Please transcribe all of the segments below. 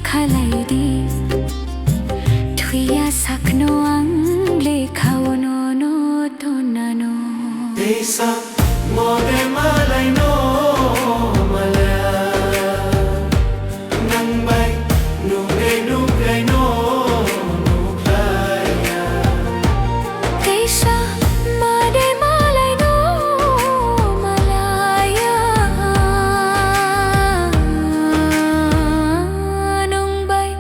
kalaidi Tuya sakno ang lekhaw no no tonano Desa mode malay no malaya nang bay nugay no nuklaya Desa mode malay no malaya nung bay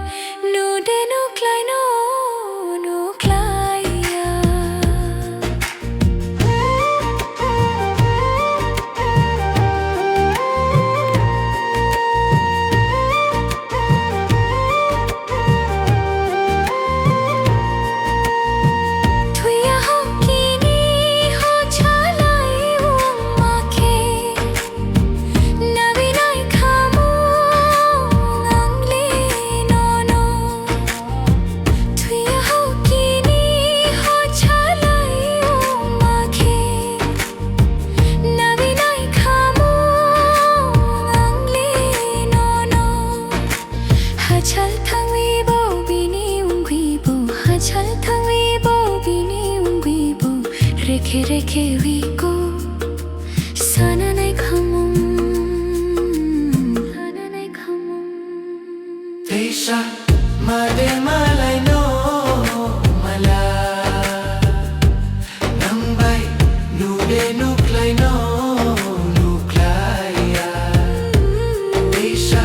nude nuklay no nuklaya Hachal thangwi bo bini ungwi bo hachal thangwi bo bini ungwi bo rekhe rekhe wi ko sana nai khamum Desa mode malay no mala nang bay nude nuklay no nuklaya Desa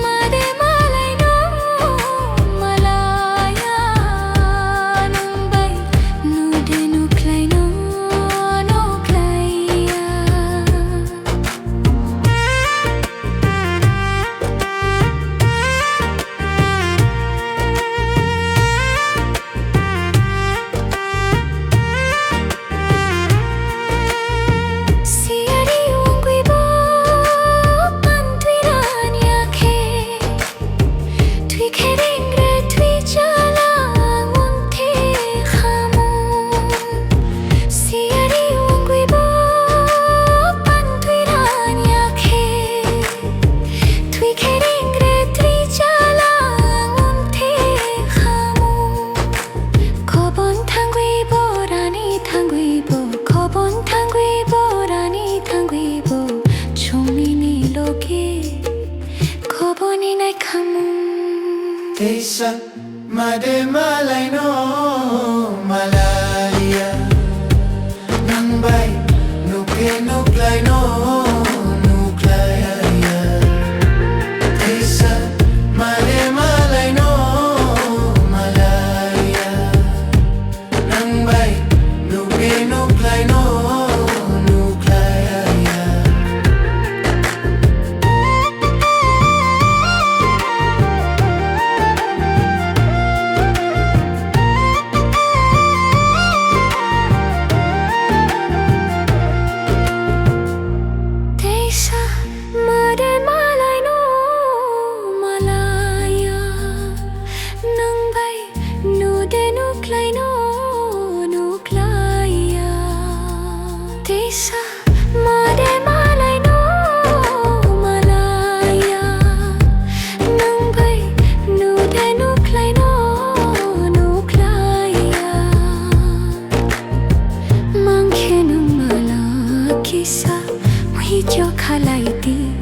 made malay no malaya nung bay nude nuklay no nuklaya Siari ungwi bo pantwiran yakhe Twi kering re twi jalang unte khamu Siari ungwi bo pantwiran yakhe Twi kering re twi jalang unte khamu Kobon thangwi bo rani thangwi bo Kobon thangwi bo rani thangwi bo Chomini loge Koboni nai khamu Desa mode malay no malaya nang bay nuklay no nuklaya Desa mode malay no malaya nang bay nuklay no nuklaya Desa mode malay no malaya nang bay nude nuklay no nuklaya Desa mode malay no malaya nang bay nude nuklay no nuklaya Mangkhe nang malakisa Hijau kalaidi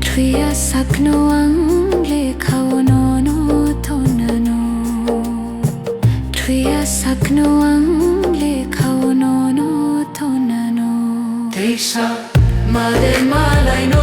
Tuya sakno ang lekhaw no no tonano Tuya sakno ang lekhaw no no tonano Desa mode malay no